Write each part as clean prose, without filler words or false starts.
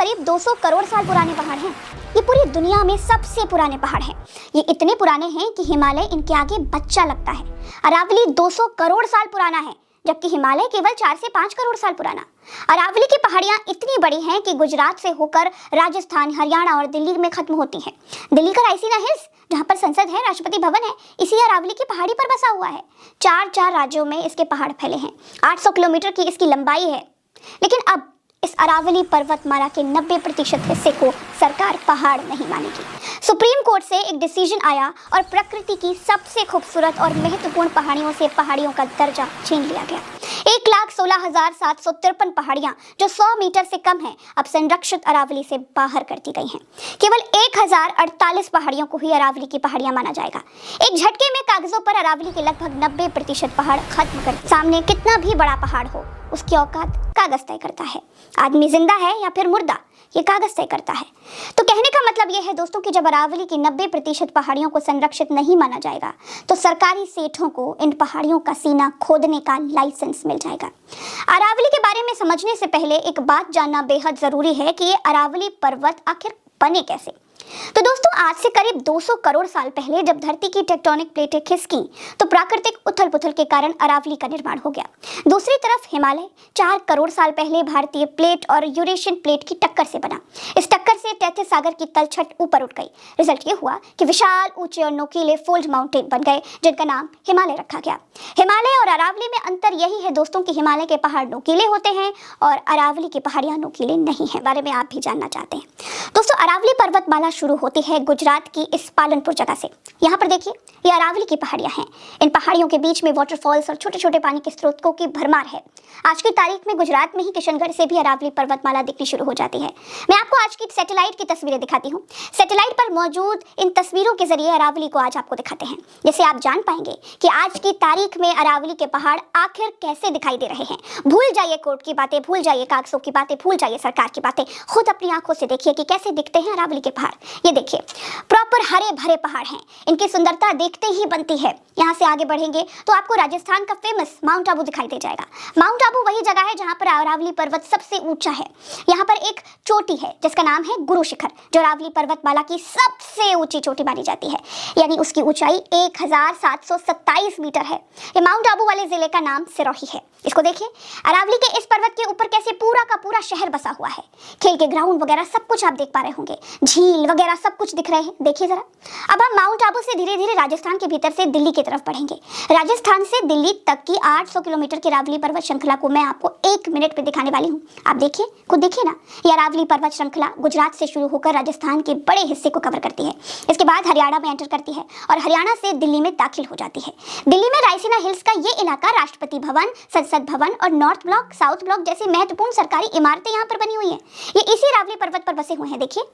करीब 200 करोड़ साल पुराने पहाड़ हैं। ये पूरी दुनिया में सबसे पुराने पहाड़ हैं। ये इतने पुराने हैं कि हिमालय इनके आगे बच्चा लगता है। अरावली 200 करोड़ साल पुराना है, जबकि हिमालय केवल 4 से 5 करोड़ साल पुराना। अरावली की पहाड़ियां इतनी बड़ी हैं कि गुजरात से होकर राजस्थान, हरियाणा और दिल्ली में खत्म होती हैं। दिल्ली का रायसीना हिल्स, जहां पर संसद है, राष्ट्रपति भवन है, इसी अरावली की पहाड़ी पर बसा हुआ है। 4 राज्यों में इसके पहाड़ फैले हैं। 800 किलोमीटर की इसकी लंबाई है। लेकिन अब इस अरावली पर्वतमाला के 90% हिस्से को सरकार पहाड़ नहीं मानेगी। सुप्रीम कोर्ट से एक डिसीजन आया और प्रकृति की सबसे खूबसूरत और महत्वपूर्ण पहाड़ियों से पहाड़ियों का दर्जा छीन लिया गया। 1,16,753 पहाड़ियां जो 100 मीटर से कम हैं, अब संरक्षित अरावली से बाहर कर दी गई हैं। केवल 1048 पहाड़ियों को ही अरावली की पहाड़ियां माना जाएगा। एक झटके में कागजों पर अरावली के लगभग 90% पहाड़ खत्म कर। सामने कितना भी बड़ा पहाड़ हो, उसकी औकात कागज तय करता है। आदमी जिंदा है या फिर मुर्दा, ये कागज तय करता है। तो कहने का मतलब ये है दोस्तों कि जब अरावली की 90% पहाड़ियों को संरक्षित नहीं माना जाएगा, तो सरकारी सेठों को इन पहाड़ियों का सीना खोदने का लाइसेंस मिल जाएगा। अरावली के बारे में समझने से पहले एक बात जानना बेहद जरूरी है कि ये अरावली पर्वत आखिर बने कैसे। तो दोस्तों, आज से करीब 200 करोड़ साल पहले जब धरती की टेक्टोनिक प्लेटें खिसकी, तो प्राकृतिक उथल पुथल के कारण अरावली का निर्माण हो गया। दूसरी तरफ हिमालय 4 करोड़ साल पहले भारतीय प्लेट और यूरेशियन प्लेट की टक्कर से बना। इस टक्कर से तैथिस सागर की तलछट ऊपर उठ गई। रिजल्ट ये हुआ कि विशाल, ऊंचे और नोकीले फोल्ड माउंटेन बन गए, जिनका नाम हिमालय रखा गया। हिमालय और अरावली में अंतर यही है दोस्तों कि हिमालय के पहाड़ नोकीले होते हैं और अरावली की पहाड़ियां नोकीले नहीं हैं। बारे में आप भी जानना चाहते हैं दोस्तों। अरावली पर्वतमाला शुरू होती है गुजरात की इस पालनपुर जगह से। यहाँ पर देखिए, ये अरावली की पहाड़ियां हैं। इन पहाड़ियों के बीच में वाटरफॉल्स और छोटे छोटे पानी के स्रोतों की भरमार है। आज की तारीख में गुजरात में ही किशनगढ़ से भी अरावली पर्वतमाला दिखनी शुरू हो जाती है। मैं आपको आज की सैटेलाइट की तस्वीरें दिखाती हूँ। सैटेलाइट पर मौजूद इन तस्वीरों के जरिए अरावली को आज आपको दिखाते हैं, जिससे आप जान पाएंगे कि आज की तारीख में अरावली के पहाड़ आखिर कैसे दिखाई दे रहे हैं। भूल जाइए कोर्ट की बातें, भूल जाइए कागजों की बातें, भूल जाइए सरकार की बातें। खुद अपनी आंखों से देखिए कि कैसे दिखते हैं अरावली के पहाड़। ये देखिए, प्रॉपर हरे भरे पहाड़ हैं। इनकी सुंदरता देखते ही बनती है। यहाँ से आगे बढ़ेंगे तो आपको राजस्थान का फेमस माउंट आबू दिखाई दे जाएगा। माउंट आबू वही जगह है जहाँ पर अरावली पर्वत सबसे ऊंचा है। यहाँ पर एक चोटी है जिसका नाम है गुरु शिखर, जो अरावली पर्वतमाला की सबसे ऊंची चोटी मानी जाती है। यानी उसकी ऊंचाई 1727 मीटर है। ये माउंट आबू वाले जिले का नाम सिरोही है। इसको देखिए, अरावली के इस पर्वत के ऊपर कैसे पूरा का पूरा शहर बसा हुआ है। खेल के ग्राउंड वगैरह सब कुछ आप देख पा रहे होंगे, झील वगैरह सब कुछ दिख रहे हैं। देखिए जरा। अब हम माउंट आबू से धीरे धीरे राजस्थान के भीतर से दिल्ली की तरफ बढ़ेंगे। राजस्थान से दिल्ली तक की 800 किलोमीटर की अरावली पर्वत श्रृंखला को मैं आपको 1 मिनट में दिखाने वाली हूँ। आप देखिए, खुद देखिए ना। ये अरावली पर्वत श्रृंखला गुजरात से शुरू होकर राजस्थान के बड़े हिस्से को कवर करती है। इसके बाद हरियाणा में एंटर करती है और हरियाणा से दिल्ली में दाखिल हो जाती है। दिल्ली में रायसीना हिल्स का ये इलाका राष्ट्रपति भवन, संसद भवन और नॉर्थ ब्लॉक, साउथ ब्लॉक जैसी महत्वपूर्ण सरकारी इमारतें यहाँ पर बनी हुई हैं। ये इसी अरावली पर्वत पर बसे हुए हैं। देखिए,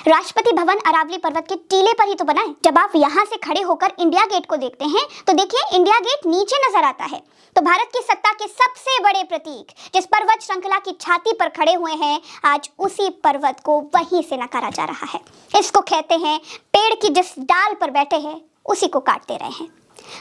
राष्ट्रपति भवन अरावली पर्वत के टीले पर ही तो बना है। जब आप यहाँ से खड़े होकर इंडिया गेट को देखते हैं तो देखिए, इंडिया गेट नीचे नजर आता है। तो भारत की सत्ता के सबसे बड़े प्रतीक जिस पर्वत श्रृंखला की छाती पर खड़े हुए हैं, आज उसी पर्वत को वहीं से नकारा जा रहा है। इसको कहते हैं, पेड़ की जिस डाल पर बैठे हैं उसी को काट दे रहे हैं।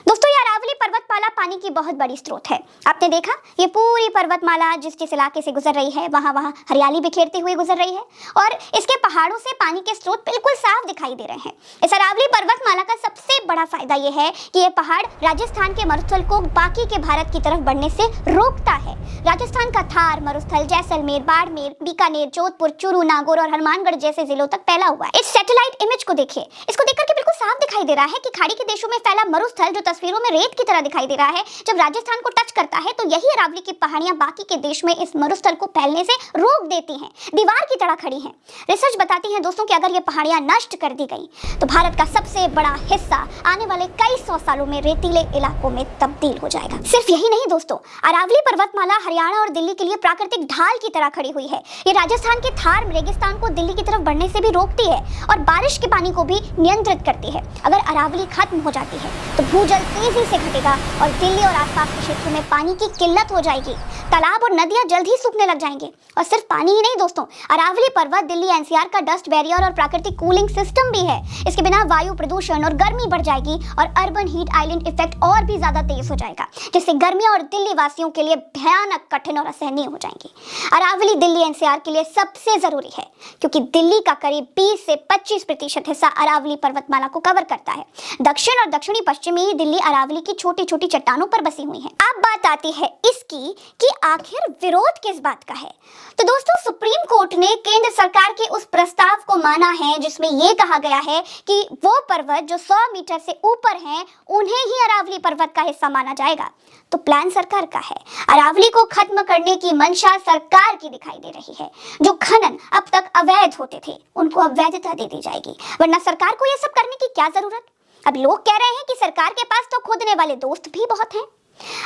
दोस्तों, ये अरावली पर्वतमाला पानी की बहुत बड़ी स्रोत है। आपने देखा, ये पूरी पर्वतमाला जिस जिस इलाके से गुजर रही है, वहाँ हरियाली बिखेरती हुई गुजर रही है और इसके पहाड़ों से पानी के स्रोत बिल्कुल साफ दिखाई दे रहे हैं। इस अरावली पर्वतमाला का सबसे बड़ा फायदा ये है कि ये पहाड़ राजस्थान के मरुस्थल को बाकी के भारत की तरफ बढ़ने से रोकता है। राजस्थान का थार मरुस्थल जैसलमेर, बाड़मेर, बीकानेर, जोधपुर, चूरू, नागौर और हनुमानगढ़ जैसे जिलों तक फैला हुआ है। इस सैटेलाइट इमेज को देखिए, इसको देखकर के बिल्कुल साफ दिखाई दे रहा है कि खाड़ी के देशों में फैला मरुस्थल जो तस्वीरों में रेत की तरह दिखाई दे रहा है, जब राजस्थान को टच करता है तो यही अरावली की पहाड़ियां बाकी के देश में इस मरुस्थल को फैलने से रोक देती हैं, दीवार की तरह खड़ी हैं। रिसर्च बताती है दोस्तों कि अगर ये पहाड़ियां नष्ट कर दी गई तो भारत का सबसे बड़ा हिस्सा आने वाले कई 100 सालों में रेतीले इलाकों में तब्दील हो जाएगा। सिर्फ यही नहीं दोस्तों, अरावली पर्वतमाला हरियाणा और दिल्ली के लिए प्राकृतिक ढाल की तरह खड़ी हुई है। ये राजस्थान के थार रेगिस्तान को दिल्ली की तरफ बढ़ने से भी रोकती है और बारिश के पानी को भी नियंत्रित करती है। अगर अरावली खत्म हो जाती है तो भू भूजल तेजी से घटेगा और दिल्ली और आसपास के क्षेत्रों में पानी की किल्लत हो जाएगी। तालाब और नदियां जल्द ही सूखने लग जाएंगे। और सिर्फ पानी ही नहीं दोस्तों, अरावली पर्वत दिल्ली एनसीआर का डस्ट बैरियर और प्राकृतिक कूलिंग सिस्टम भी है। इसके बिना वायु प्रदूषण और गर्मी बढ़ जाएगी और अर्बन हीट आइलैंड इफेक्ट और भी ज्यादा तेज हो जाएगा, जिससे गर्मियां और दिल्ली वासियों के लिए भयानक, कठिन और असहनीय हो जाएंगी। अरावली दिल्ली एनसीआर के लिए सबसे जरूरी है क्योंकि दिल्ली का करीब 20 से 25% हिस्सा अरावली पर्वतमाला को कवर करता है। दक्षिण और दक्षिणी पश्चिमी दिल्ली अरावली की छोटी छोटी चट्टानों पर बसी हुई है। अब बात आती है इसकी कि आखिर विरोध किस बात का है। तो दोस्तों, सुप्रीम कोर्ट ने केंद्र सरकार के उस प्रस्ताव को माना है जिसमें यह कहा गया है कि वो पर्वत जो 100 मीटर से ऊपर हैं उन्हें ही अरावली पर्वत का हिस्सा माना जाएगा। तो प्लान सरकार का है। अरावली को खत्म करने की मंशा सरकार की दिखाई दे रही है। जो खनन अब तक अवैध होते थे उनको अब वैधता दे दी जाएगी, वरना सरकार को यह सब करने की क्या जरूरत। अब लोग कह रहे हैं कि सरकार के पास तो खोदने वाले दोस्त भी बहुत हैं।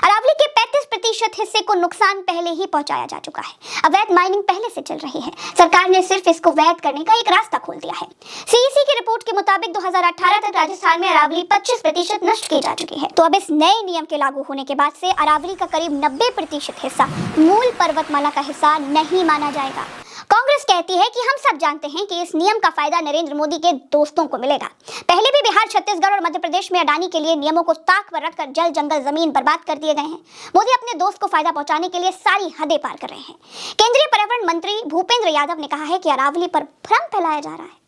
अरावली के 35% हिस्से को नुकसान पहले ही पहुंचाया जा चुका है। अवैध माइनिंग पहले से चल रही है। सरकार ने सिर्फ इसको वैध करने का एक रास्ता खोल दिया है। सीईसी की रिपोर्ट के मुताबिक 2018 तक राजस्थान में अरावली 25% नष्ट की जा चुकी है। तो अब इस नए नियम के लागू होने के बाद से अरावली का करीब 90% हिस्सा मूल पर्वतमाला का हिस्सा नहीं माना जाएगा। कांग्रेस कहती है कि हम सब जानते हैं कि इस नियम का फायदा नरेंद्र मोदी के दोस्तों को मिलेगा। पहले भी बिहार, छत्तीसगढ़ और मध्य प्रदेश में अडानी के लिए नियमों को ताक पर रखकर जल, जंगल, जमीन बर्बाद कर दिए गए हैं। मोदी अपने दोस्त को फायदा पहुंचाने के लिए सारी हदें पार कर रहे हैं। केंद्रीय पर्यावरण मंत्री भूपेंद्र यादव ने कहा है कि अरावली पर भ्रम फैलाया जा रहा है।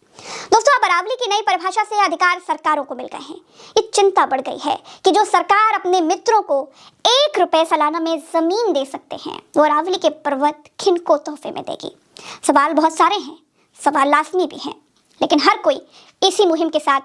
दोस्तों, अब अरावली की नई परिभाषा से अधिकार सरकारों को मिल गए हैं। ये चिंता बढ़ गई है कि जो सरकार अपने मित्रों को 1 रुपए सालाना में जमीन दे सकते हैं वो अरावली के पर्वत किनको तोहफे में देगी। सवाल बहुत सारे हैं, सवाल लाजमी भी हैं, लेकिन हर कोई इसी मुहिम के साथ है।